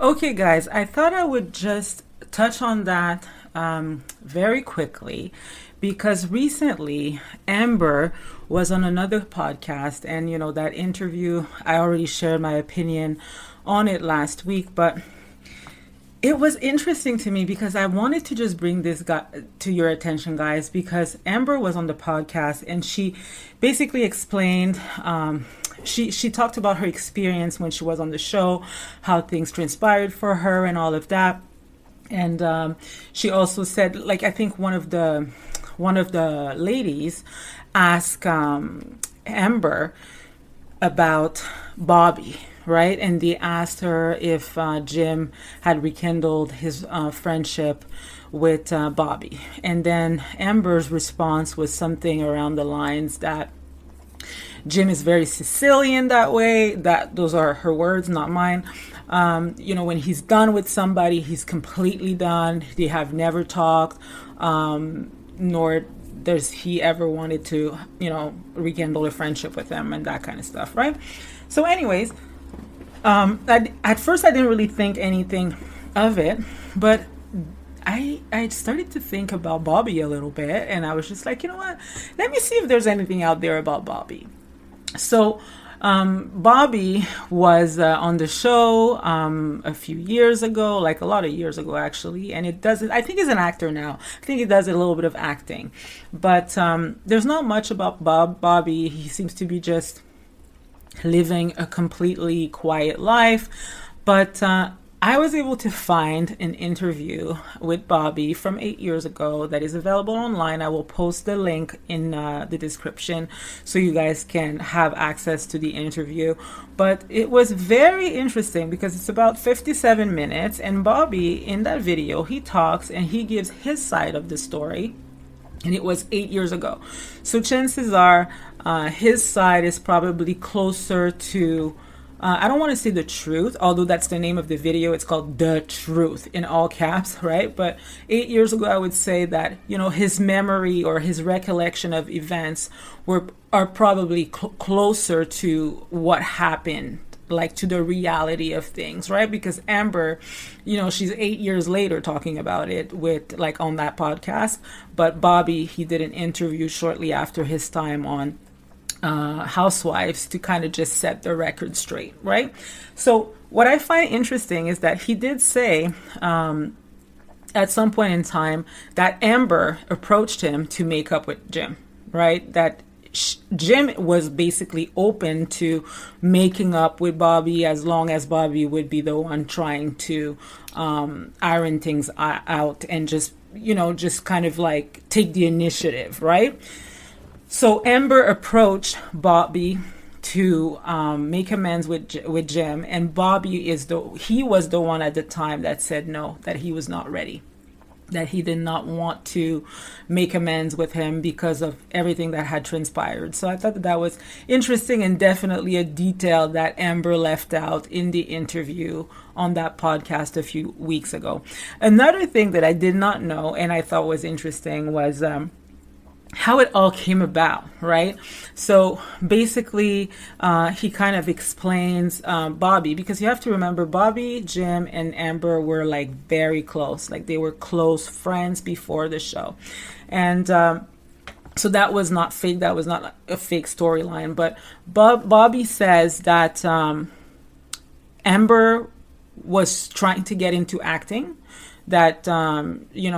Okay, guys, I thought I would just touch on that very quickly because recently Amber was on another podcast, and that interview, I already shared my opinion on it last week, but it was interesting to me because I wanted to just bring this to your attention, guys, because Amber was on the podcast and she basically explained, she talked about her experience when she was on the show, how things transpired for her and all of that. And she also said, like, I think one of the ladies asked Amber about Bobby, right? And they asked her if Jim had rekindled his friendship with Bobby. And then Amber's response was something around the lines that Jim is very Sicilian that way. Those are her words, not mine. When he's done with somebody, he's completely done. They have never talked, nor does he ever wanted to, rekindle a friendship with them and that kind of stuff, right? So anyways, at first I didn't really think anything of it, but I started to think about Bobby a little bit, and I was just like, you know what? Let me see if there's anything out there about Bobby. So Bobby was on the show a few years ago, like a lot of years ago actually, and I think he's an actor now. I think he does a little bit of acting, but there's not much about Bobby. He seems to be just living a completely quiet life, but I was able to find an interview with Bobby from 8 years ago that is available online. I will post the link in the description so you guys can have access to the interview. But it was very interesting because it's about 57 minutes, and Bobby, in that video, he talks and he gives his side of the story. And it was 8 years ago. So chances are his side is probably closer to, I don't want to say the truth, although that's the name of the video. It's called The Truth in all caps, right? But 8 years ago, I would say that, his memory or his recollection of events are probably closer to what happened, like to the reality of things, right? Because Amber, she's 8 years later talking about it with, like, on that podcast. But Bobby, he did an interview shortly after his time on Housewives to kind of just set the record straight, right? So what I find interesting is that he did say at some point in time that Amber approached him to make up with Jim, right? That Jim was basically open to making up with Bobby as long as Bobby would be the one trying to iron things out and just kind of like take the initiative, right? So Amber approached Bobby to make amends with Jim, and Bobby he was the one at the time that said no, that he was not ready, that he did not want to make amends with him because of everything that had transpired. So I thought that was interesting and definitely a detail that Amber left out in the interview on that podcast a few weeks ago. Another thing that I did not know and I thought was interesting was how it all came about, right? So basically, he kind of explains Bobby, because you have to remember Bobby, Jim, and Amber were like very close. Like they were close friends before the show. And so that was not fake. That was not a fake storyline. But Bobby says that Amber was trying to get into acting, that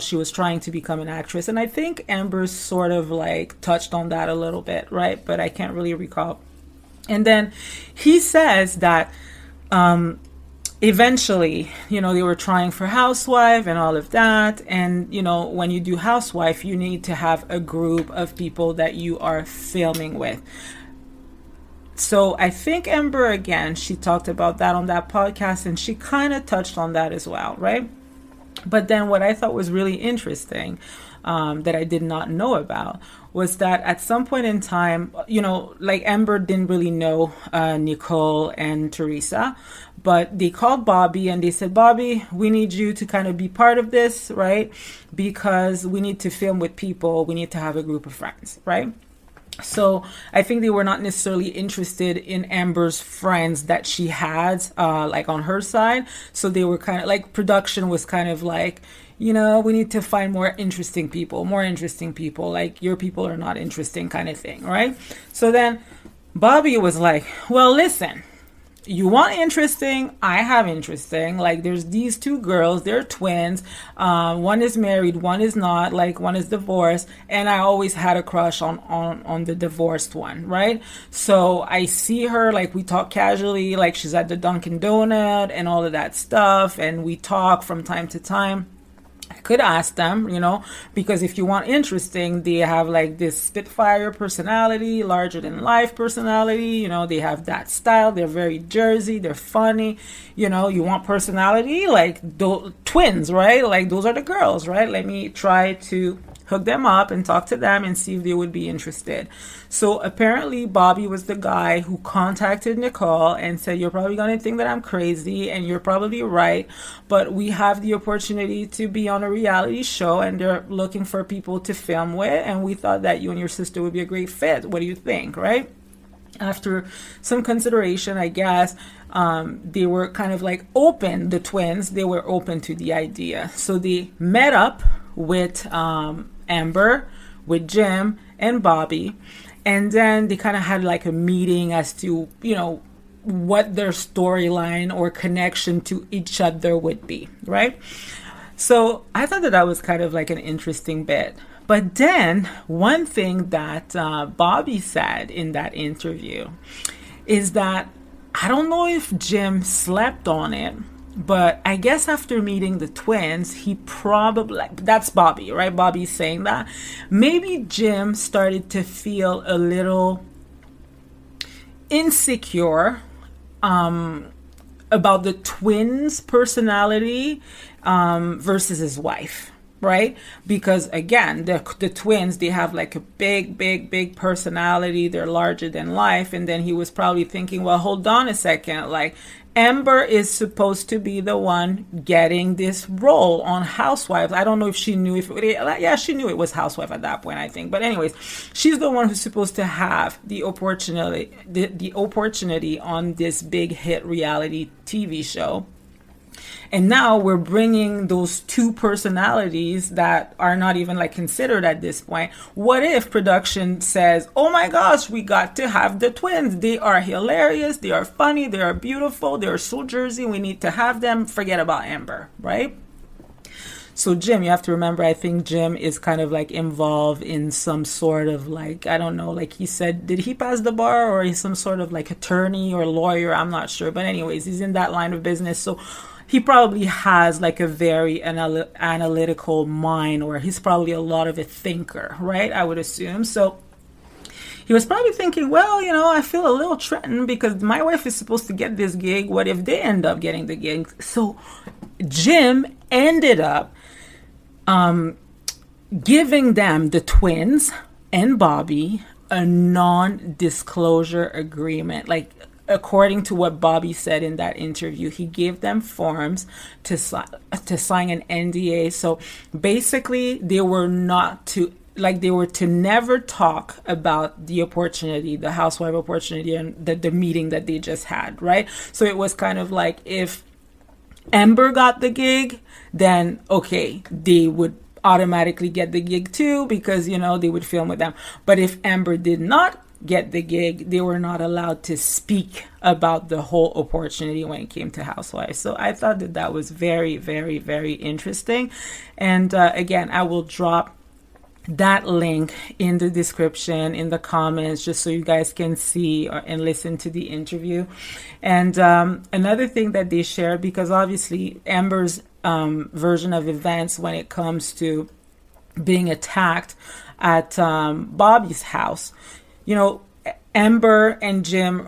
she was trying to become an actress, and I think Amber sort of like touched on that a little bit, right? But I can't really recall. And then he says that eventually, they were trying for Housewife and all of that, and when you do Housewife, you need to have a group of people that you are filming with. So I think Amber, again, she talked about that on that podcast, and she kind of touched on that as well, right? But then what I thought was really interesting, that I did not know about, was that at some point in time, like Amber didn't really know Nicole and Teresa, but they called Bobby and they said, Bobby, we need you to kind of be part of this, right? Because we need to film with people. We need to have a group of friends, right? So I think they were not necessarily interested in Amber's friends that she had, like on her side. So they were kind of like, production was kind of like, we need to find more interesting people. Like, your people are not interesting, kind of thing, right? So then Bobby was like, well, listen, you want interesting, I have interesting. Like, there's these two girls, they're twins. One is married, one is not, like one is divorced, and I always had a crush on the divorced one, right? So I see her, like, we talk casually, like she's at the Dunkin' Donut and all of that stuff, and we talk from time to time. I could ask them, because if you want interesting, they have like this Spitfire personality, larger than life personality. They have that style. They're very Jersey. They're funny. You want personality, like twins, right? Like, those are the girls, right? Let me try to hook them up and talk to them and see if they would be interested. So apparently Bobby was the guy who contacted Nicole and said, you're probably going to think that I'm crazy, and you're probably right, but we have the opportunity to be on a reality show and they're looking for people to film with, and we thought that you and your sister would be a great fit. What do you think, right? After some consideration, I guess, they were kind of like open, the twins, they were open to the idea. So they met up with Amber, with Jim and Bobby, and then they kind of had like a meeting as to, what their storyline or connection to each other would be, right? So I thought that was kind of like an interesting bit. But then one thing that Bobby said in that interview is that, I don't know if Jim slept on it, but I guess after meeting the twins, he probably, that's Bobby, right? Bobby's saying that. Maybe Jim started to feel a little insecure about the twins' personality versus his wife, right? Because again, the twins, they have like a big personality. They're larger than life. And then he was probably thinking, well, hold on a second, like, Amber is supposed to be the one getting this role on Housewives. I don't know if she knew she knew it was Housewife at that point, I think. But anyways, she's the one who's supposed to have the opportunity on this big hit reality TV show. And now we're bringing those two personalities that are not even like considered at this point. What if production says, oh my gosh, we got to have the twins. They are hilarious. They are funny. They are beautiful. They are so Jersey. We need to have them. Forget about Amber, right? So Jim, you have to remember, I think Jim is kind of like involved in some sort of like, I don't know, like he said, did he pass the bar, or he's some sort of like attorney or lawyer? I'm not sure. But anyways, he's in that line of business. So he probably has like a very analytical mind, or he's probably a lot of a thinker, right? I would assume. So he was probably thinking, well, I feel a little threatened because my wife is supposed to get this gig. What if they end up getting the gig? So Jim ended up giving them, the twins and Bobby, a non-disclosure agreement. Like, according to what Bobby said in that interview, he gave them forms to sign an NDA. So basically, they were to never talk about the opportunity, the housewife opportunity, and the meeting that they just had, right? So it was kind of like, if Amber got the gig, then okay, they would automatically get the gig too, because they would film with them. But if Amber did not get the gig, they were not allowed to speak about the whole opportunity when it came to Housewives. So I thought that was very, very, very interesting. And again, I will drop that link in the description, in the comments, just so you guys can see and listen to the interview. And another thing that they shared, because obviously Amber's version of events when it comes to being attacked at Bobby's house, Amber and Jim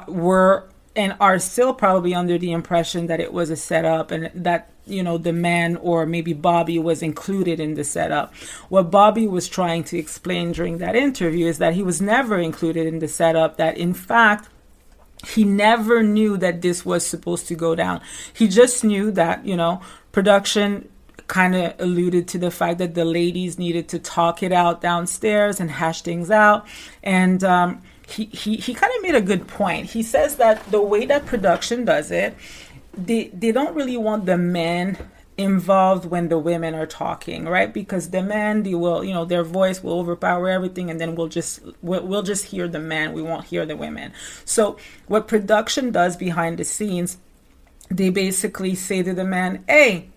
were and are still probably under the impression that it was a setup, and that the man, or maybe Bobby, was included in the setup. What Bobby was trying to explain during that interview is that he was never included in the setup, that in fact he never knew that this was supposed to go down. He just knew that, production kind of alluded to the fact that the ladies needed to talk it out downstairs and hash things out. And he kind of made a good point. He says that the way that production does it, they don't really want the men involved when the women are talking, right? Because the men, they will, their voice will overpower everything, and then we'll just hear the men. We won't hear the women. So what production does behind the scenes, they basically say to the man, hey,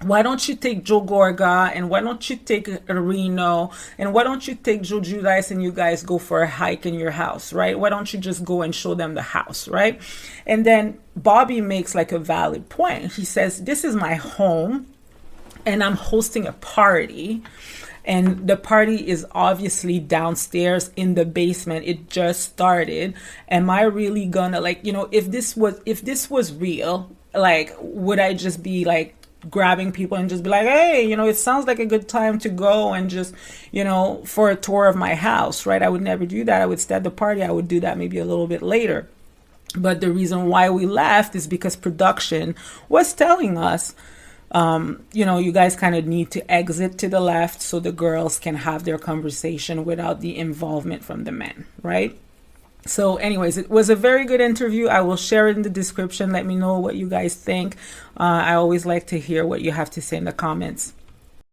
why don't you take Joe Gorga, and why don't you take Reno, and why don't you take Joe Judice, and you guys go for a hike in your house, right? Why don't you just go and show them the house, right? And then Bobby makes like a valid point. He says, this is my home and I'm hosting a party. And the party is obviously downstairs in the basement. It just started. Am I really gonna, like, if this was real, like, would I just be like grabbing people and just be like, hey, it sounds like a good time to go and just, for a tour of my house, right? I would never do that. I would stay at the party. I would do that maybe a little bit later. But the reason why we left is because production was telling us, you guys kind of need to exit to the left so the girls can have their conversation without the involvement from the men, right? So anyways, it was a very good interview. I will share it in the description. Let me know what you guys think. I always like to hear what you have to say in the comments.